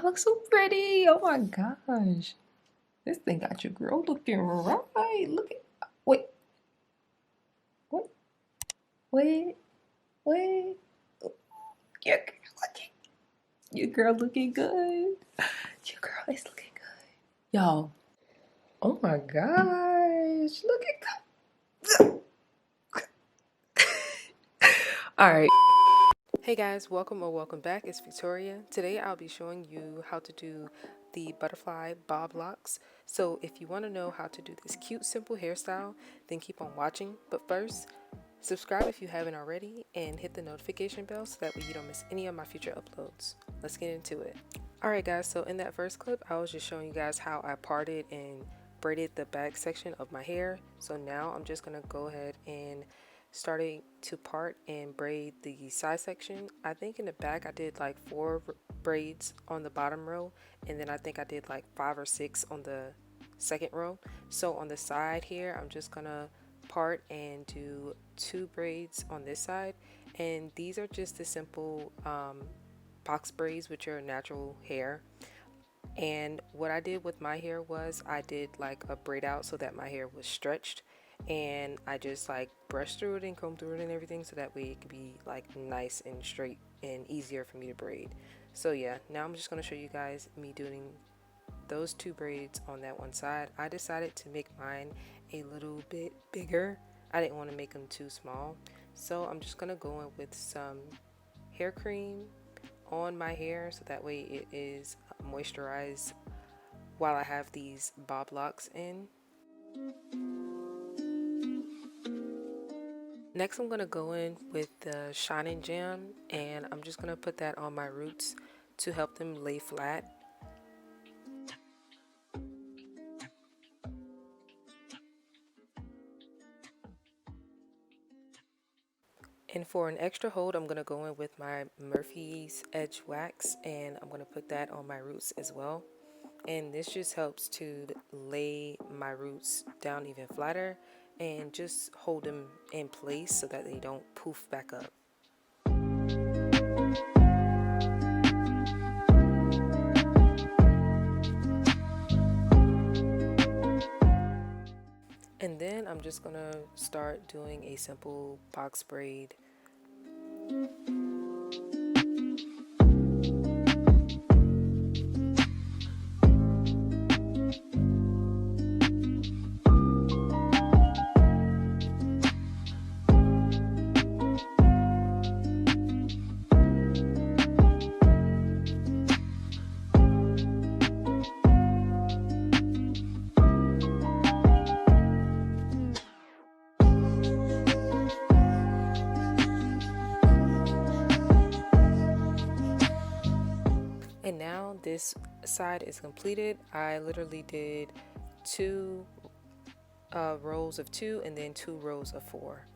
look so pretty. Oh my gosh. This thing got your girl looking right. Look at, wait, what, wait, wait. Your girl looking, your girl looking good. Your girl is looking good. Yo, oh my gosh. Look at that. All right. Hey guys, welcome or welcome back. It's Victoria. Today I'll be showing you how to do the butterfly bob locks. So if you want to know how to do this cute, simple hairstyle, then keep on watching. But first, subscribe if you haven't already and hit the notification bell so that way you don't miss any of my future uploads. Let's get into it. Alright guys, so in that first clip, I was just showing you guys how I parted and braided the back section of my hair. So now I'm just going to go ahead and starting to part and braid the side section. I think in the back I did like 4 braids on the bottom row, and then I think I did like 5 or 6 on the second row. So on the side here I'm just gonna part and do 2 braids on this side, and these are just the simple box braids with your natural hair. And what I did with my hair was I did like a braid out so that my hair was stretched, and I just like brushed through it and combed through it and everything so that way it could be like nice and straight and easier for me to braid. So yeah, now I'm just going to show you guys me doing those 2 braids on that one side. I decided to make mine a little bit bigger. I didn't want to make them too small, so I'm just going to go in with some hair cream on my hair so that way it is moisturized while I have these bob locks in. Next I'm going to go in with the Shining Jam, and I'm just going to put that on my roots to help them lay flat. And for an extra hold, I'm going to go in with my Murphy's Edge Wax, and I'm going to put that on my roots as well. And this just helps to lay my roots down even flatter and just hold them in place so that they don't poof back up. And then I'm just gonna start doing a simple box braid. And now this side is completed. I literally did 2 rows of 2 and then 2 rows of 4.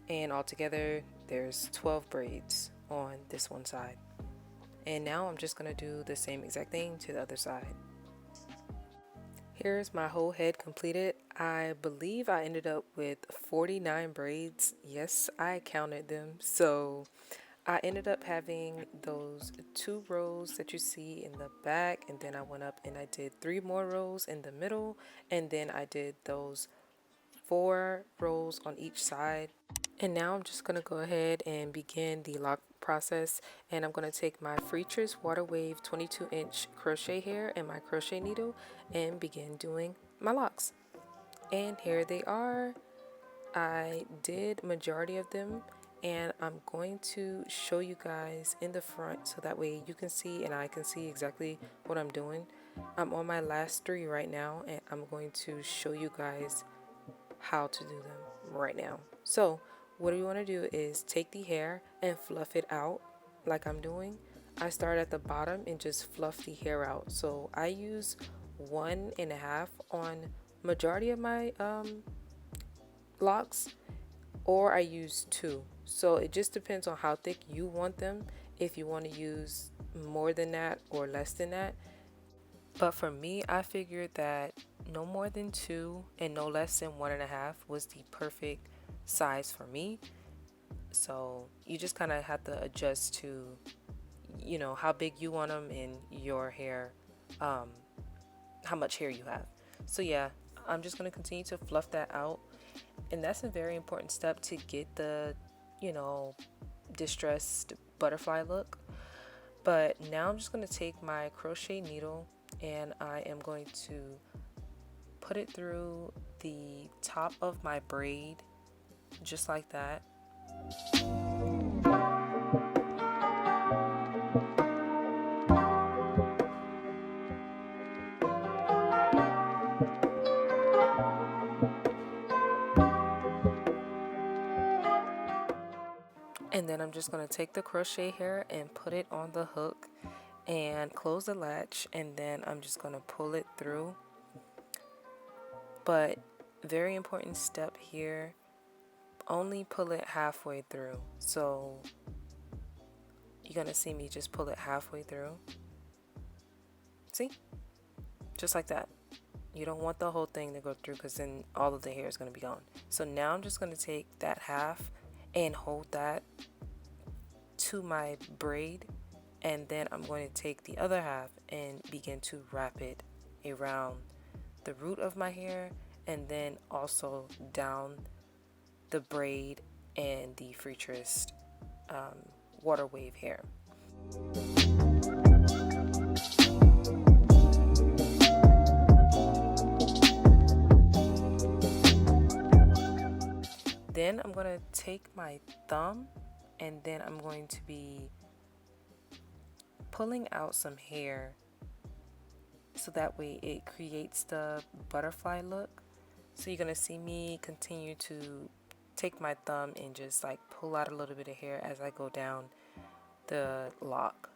And altogether there's 12 braids on this one side. And now I'm just going to do the same exact thing to the other side. Here's my whole head completed. I believe I ended up with 49 braids. Yes, I counted them. So I ended up having those 2 rows that you see in the back, and then I went up and I did 3 more rows in the middle, and then I did those 4 rows on each side. And now I'm just going to go ahead and begin the lock process, and I'm going to take my Freetress Water Wave 22-inch crochet hair and my crochet needle and begin doing my locks. And here they are. I did majority of them, and I'm going to show you guys in the front so that way you can see and I can see exactly what I'm doing. I'm on my last 3 right now, and I'm going to show you guys how to do them right now. So what you want to do is take the hair and fluff it out like I'm doing. I start at the bottom and just fluff the hair out. So I use 1.5 on majority of my locks, or I use 2. So it just depends on how thick you want them, if you want to use more than that or less than that. But for me, I figured that no more than 2 and no less than 1.5 was the perfect size for me. So you just kind of have to adjust to you know, how big you want them in your hair, how much hair you have. So yeah, I'm just going to continue to fluff that out. And that's a very important step to get the, you know, distressed butterfly look. But now I'm just going to take my crochet needle and I am going to put it through the top of my braid, just like that. And then I'm just going to take the crochet hair and put it on the hook and close the latch, and then I'm just going to pull it through. But very important step here, only pull it halfway through. So you're going to see me just pull it halfway through. See? Just like that. You don't want the whole thing to go through because then all of the hair is going to be gone. So now I'm just going to take that half and hold that to my braid, and then I'm going to take the other half and begin to wrap it around the root of my hair and then also down the braid and the Freetress Water Wave hair. Then I'm going to take my thumb and then I'm going to be pulling out some hair so that way it creates the butterfly look. So you're going to see me continue to take my thumb and just like pull out a little bit of hair as I go down the lock.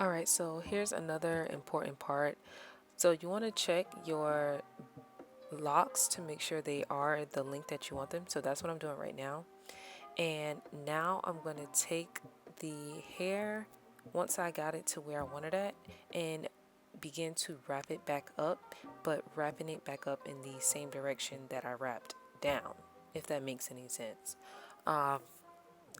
Alright, so here's another important part. So you want to check your locks to make sure they are the length that you want them. So that's what I'm doing right now. And now I'm going to take the hair, once I got it to where I wanted it, and begin to wrap it back up, but wrapping it back up in the same direction that I wrapped down, if that makes any sense.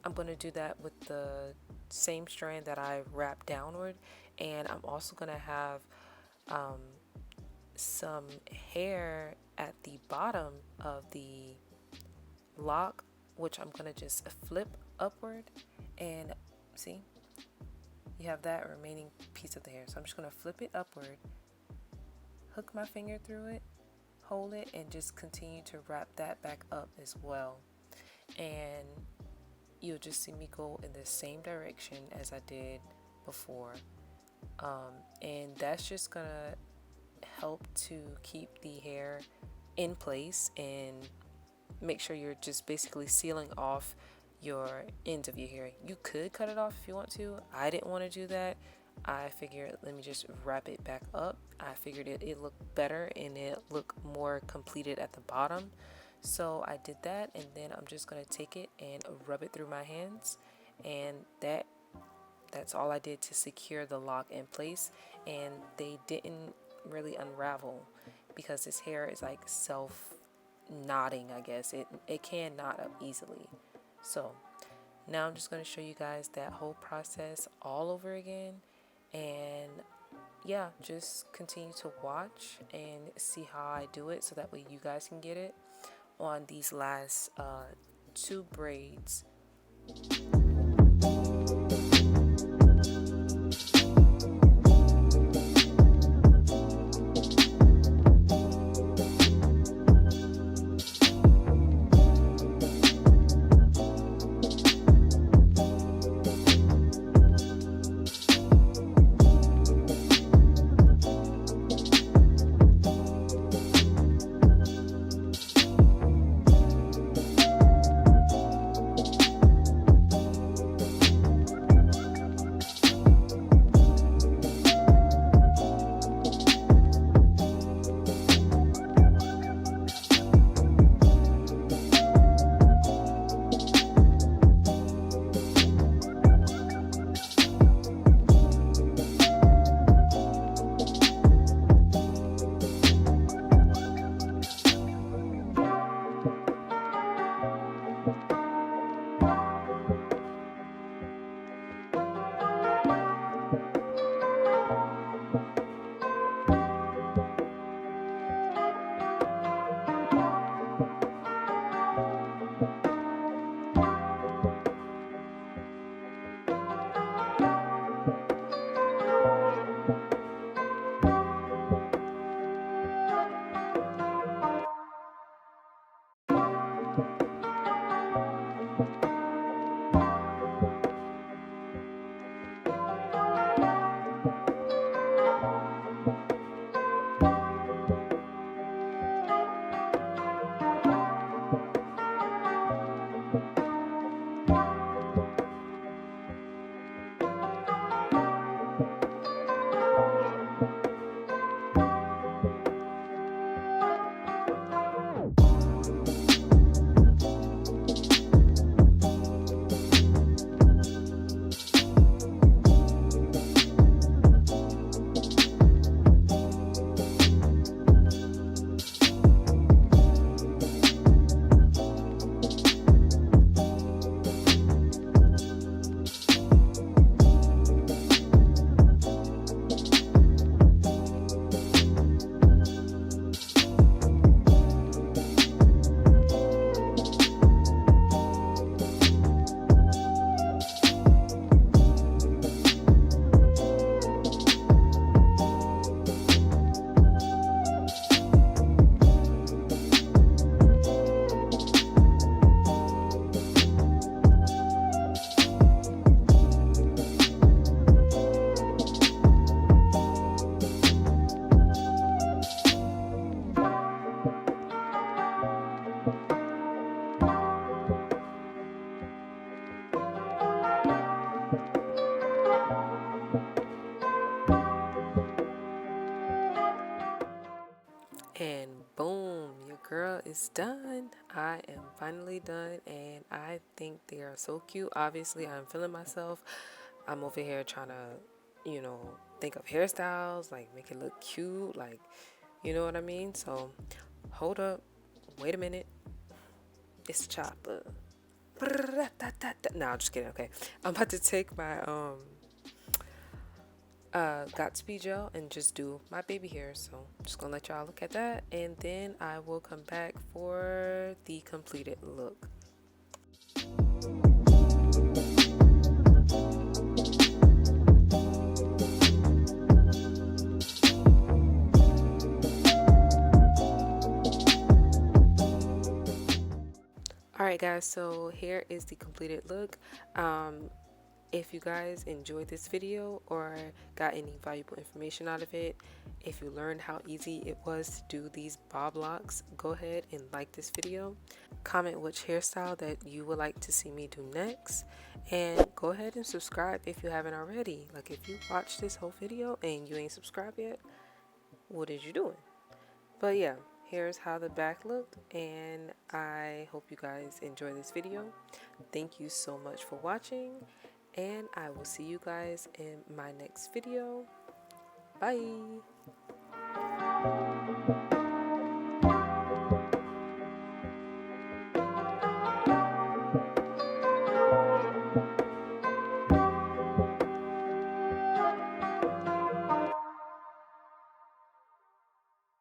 I'm going to do that with the same strand that I wrapped downward, and I'm also going to have some hair at the bottom of the lock, which I'm going to just flip upward, and see, you have that remaining piece of the hair. So I'm just going to flip it upward, hook my finger through it, hold it, and just continue to wrap that back up as well. And you'll just see me go in the same direction as I did before. And that's just gonna help to keep the hair in place and make sure you're just basically sealing off your ends of your hair. You could cut it off if you want to. I didn't want to do that. I figured let me just wrap it back up. I figured it looked better and it looked more completed at the bottom. So I did that, and then I'm just going to take it and rub it through my hands, and that's all I did to secure the lock in place. And they didn't really unravel because this hair is like self knotting, I guess. It can knot up easily. So now I'm just going to show you guys that whole process all over again, and yeah, just continue to watch and see how I do it so that way you guys can get it on these last 2 braids. And boom, your girl is done. I am finally done, and I think they are so cute. Obviously, I'm feeling myself. I'm over here trying to, think of hairstyles, like make it look cute, like, you know what I mean? So, hold up, wait a minute. It's the chopper. No, I'm just kidding. Okay, I'm about to take my Godspeed gel and just do my baby hair. So I'm just gonna let y'all look at that, and then I will come back for the completed look. Alright guys, so here is the completed look. If you guys enjoyed this video or got any valuable information out of it, if you learned how easy it was to do these bob locks, go ahead and like this video. Comment which hairstyle that you would like to see me do next, and go ahead and subscribe if you haven't already. Like, if you watched this whole video and you ain't subscribed yet, what is you doing? But yeah, here's how the back looked, and I hope you guys enjoy this video. Thank you so much for watching, and I will see you guys in my next video. Bye.